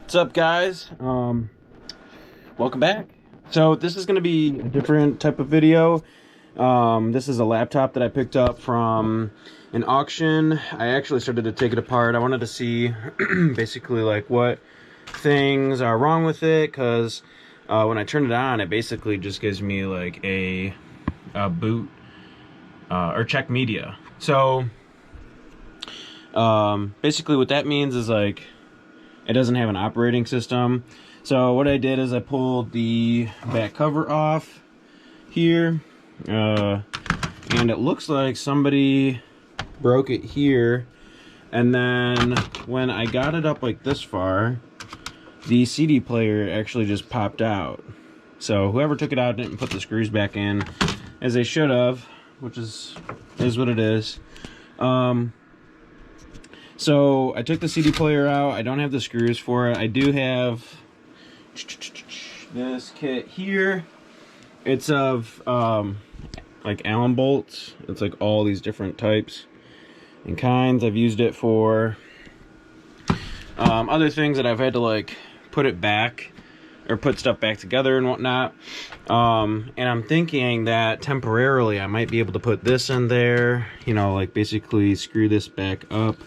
What's up, guys? Welcome back. So this is going to be a different type of video. This is a laptop that I picked up from an auction. I actually started to take it apart. I wanted to see basically like what things are wrong with it, because when I turn it on, it basically just gives me like a boot or check media. So basically what that means is like it doesn't have an operating system. So what I did is I pulled the back cover off here, and it looks like somebody broke it here, and then when I got it up like this far, the CD player actually just popped out. So whoever took it out didn't put the screws back in as they should have, which is what it is. So I took the CD player out. I don't have the screws for it. I do have this kit here. It's of like Allen bolts. It's like all these different types and kinds. I've used it for other things that I've had to like put it back or put stuff back together and whatnot. And I'm thinking that temporarily I might be able to put this in there, you know, like basically screw this back up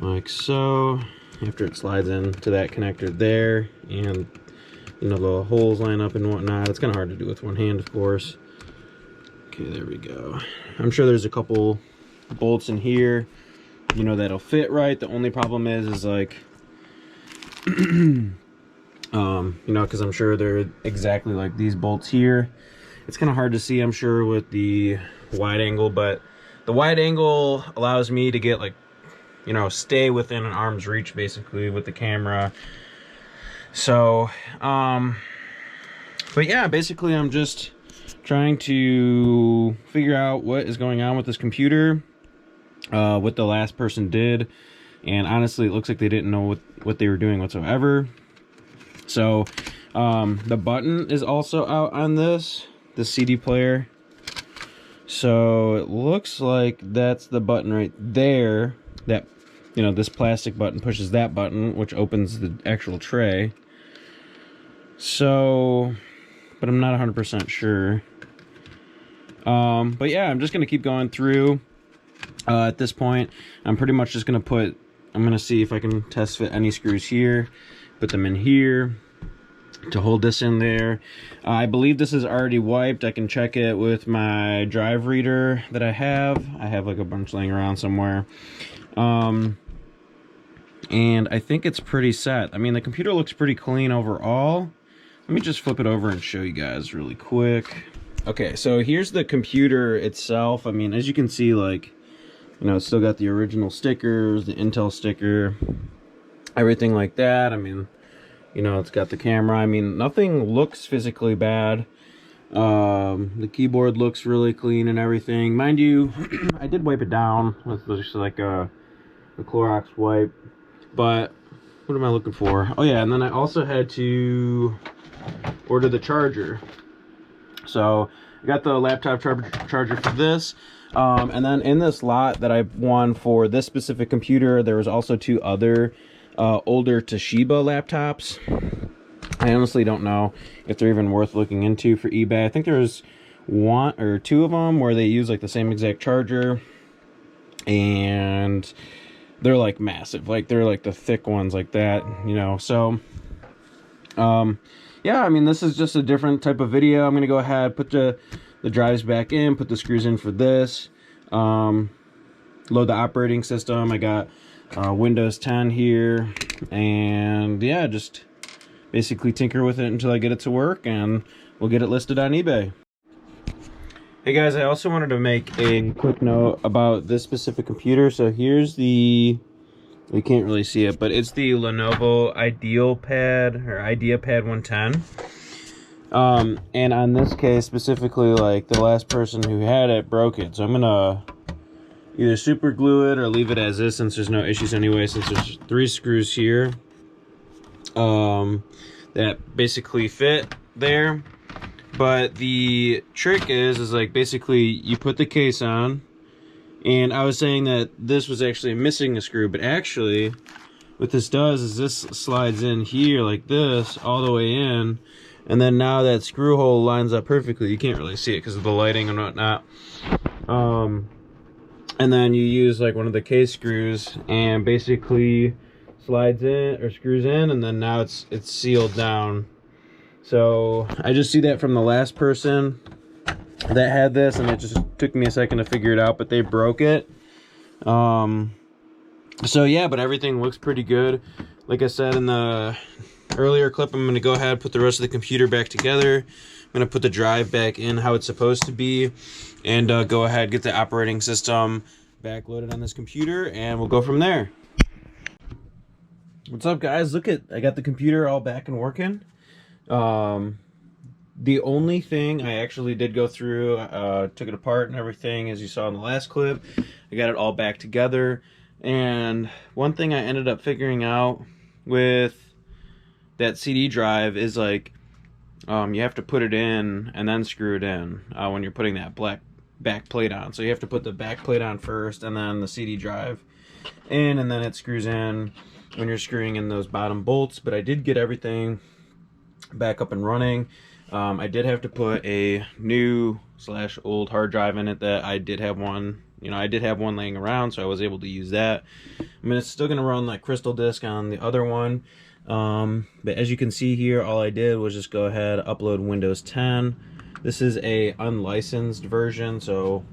like so, after it slides into that connector there, and you know the holes line up and whatnot. It's kind of hard to do with one hand, of course. Okay, there we go. I'm sure there's a couple bolts in here, you know, that'll fit right. The only problem is like you know, because I'm sure they're exactly like these bolts here. It's kind of hard to see, I'm sure, with the wide angle, but the wide angle allows me to get like, you know, stay within an arm's reach basically with the camera. So but yeah, basically I'm just trying to figure out what is going on with this computer, what the last person did, and honestly it looks like they didn't know what they were doing whatsoever. So the button is also out on this CD player, so it looks like that's the button right there. That, you know, this plastic button pushes that button, which opens the actual tray. So, but I'm not 100% sure. But yeah, I'm just going to keep going through. At this point, I'm pretty much just going to I'm going to see if I can test fit any screws here, put them in here to hold this in there. I believe this is already wiped. I can check it with my drive reader that I have. I have like a bunch laying around somewhere. And I think it's pretty set. I mean, the computer looks pretty clean overall. Let me just flip it over and show you guys really quick. Okay, so here's the computer itself. I mean, as you can see, like, you know, it's still got the original stickers, the Intel sticker, everything like that. I mean, you know, it's got the camera. I mean, nothing looks physically bad. The keyboard looks really clean and everything. Mind you, I did wipe it down with just like a Clorox wipe. But what am I looking for? Oh yeah, and then I also had to order the charger. So I got the laptop charger for this. And then in this lot that I won for this specific computer, there was also two other older Toshiba laptops. I honestly don't know if they're even worth looking into for eBay. I think there's one or two of them where they use like the same exact charger, and they're like massive, like they're like the thick ones like that, you know. So yeah, I mean, this is just a different type of video. I'm gonna go ahead, put the drives back in, put the screws in for this, load the operating system. I got Windows 10 here, and yeah, just basically tinker with it until I get it to work, and we'll get it listed on eBay. Hey guys, I also wanted to make a quick note about this specific computer. So here's you can't really see it, but it's the Lenovo IdeaPad or IdeaPad 110. And on this case specifically, like the last person who had it broke it. So I'm gonna either super glue it or leave it as is, since there's no issues anyway, since there's 3 screws here that basically fit there. But the trick is like basically you put the case on, and I was saying that this was actually missing a screw, but actually what this does is this slides in here like this all the way in, and then now that screw hole lines up perfectly. You can't really see it because of the lighting and whatnot. And then you use like one of the case screws and basically slides in or screws in, and then now it's sealed down. So I just see that from the last person that had this, and it just took me a second to figure it out, but they broke it. So yeah, but everything looks pretty good. Like I said in the earlier clip, I'm going to go ahead and put the rest of the computer back together. I'm going to put the drive back in how it's supposed to be, and go ahead, get the operating system back loaded on this computer, and we'll go from there. What's up, guys? Look at, I got the computer all back and working. The only thing I actually did go through, took it apart and everything, as you saw in the last clip. I got it all back together, and one thing I ended up figuring out with that CD drive is like, you have to put it in and then screw it in when you're putting that black back plate on. So you have to put the back plate on first, and then the CD drive in, and then it screws in when you're screwing in those bottom bolts. But I did get everything back up and running. I did have to put a new / old hard drive in it that I did have one. You know, I did have one laying around, so I was able to use that. I mean, it's still going to run like Crystal Disk on the other one. But as you can see here, all I did was just go ahead, upload Windows 10. This is a unlicensed version, so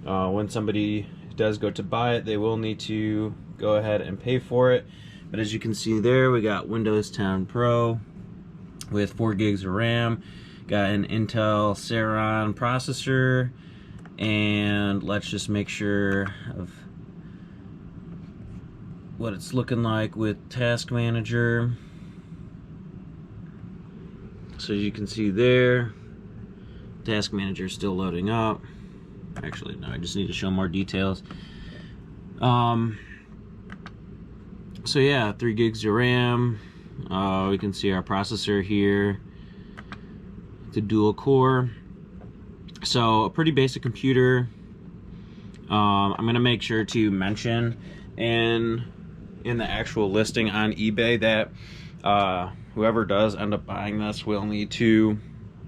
when somebody does go to buy it, they will need to go ahead and pay for it. But as you can see there, we got Windows 10 Pro with 4 gigs of RAM, got an Intel Celeron processor, and let's just make sure of what it's looking like with Task Manager. So you can see there, Task Manager is still loading up. Actually, no, I just need to show more details. So yeah, 3 gigs of RAM. We can see our processor here, the dual core. So a pretty basic computer. I'm gonna make sure to mention in the actual listing on eBay that whoever does end up buying this will need to,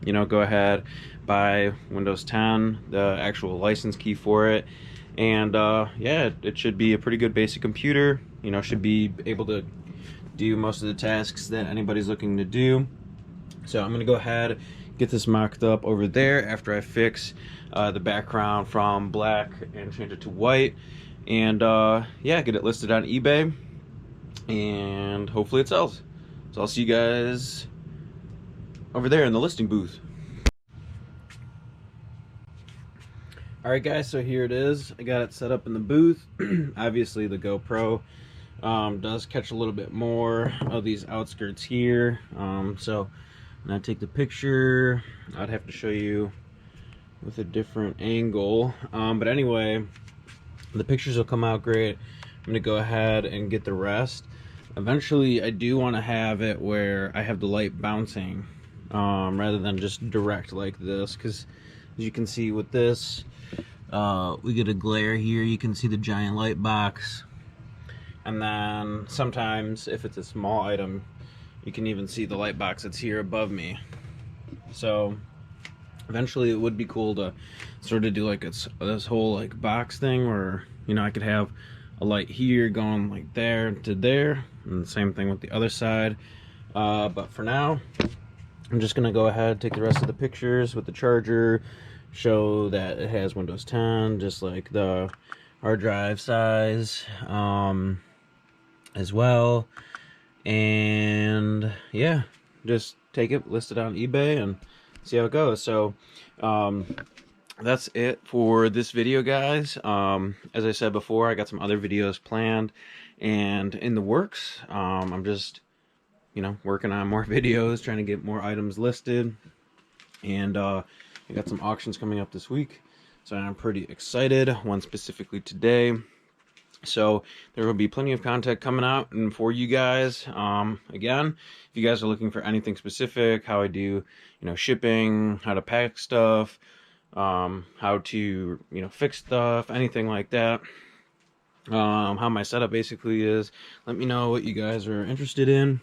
you know, go ahead, buy Windows 10, the actual license key for it, and yeah, it should be a pretty good basic computer. You know, should be able to do most of the tasks that anybody's looking to do. So I'm gonna go ahead, get this mocked up over there after I fix the background from black and change it to white, and yeah, get it listed on eBay, and hopefully it sells. So I'll see you guys over there in the listing booth. Alright guys, so here it is. I got it set up in the booth. Obviously the GoPro does catch a little bit more of these outskirts here. So when I take the picture, I'd have to show you with a different angle. But anyway, the pictures will come out great. I'm going to go ahead and get the rest. Eventually, I do want to have it where I have the light bouncing rather than just direct like this, because as you can see with this, we get a glare here. You can see the giant light box, and then sometimes if it's a small item, you can even see the light box that's here above me. So eventually it would be cool to sort of do like this whole like box thing where, you know, I could have a light here going like there to there, and the same thing with the other side. But for now, I'm just gonna go ahead, take the rest of the pictures with the charger, show that it has Windows 10, just like the hard drive size as well, and yeah, just take it, list it on eBay, and see how it goes. So that's it for this video, guys. As I said before, I got some other videos planned and in the works. I'm just, you know, working on more videos, trying to get more items listed, and I got some auctions coming up this week, so I'm pretty excited. One specifically today. So there will be plenty of content coming out and for you guys. Again, if you guys are looking for anything specific, how I do, you know, shipping, how to pack stuff, how to, you know, fix stuff, anything like that, how my setup basically is. Let me know what you guys are interested in,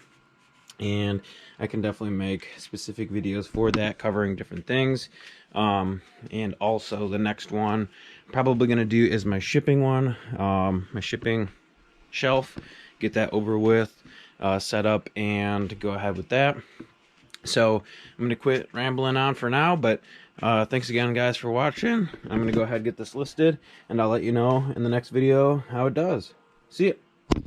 and I can definitely make specific videos for that covering different things. And also the next one I'm probably gonna do is my shipping one, my shipping shelf, get that over with, set up, and go ahead with that. So I'm gonna quit rambling on for now, but thanks again guys for watching. I'm gonna go ahead and get this listed, and I'll let you know in the next video how it does. See ya.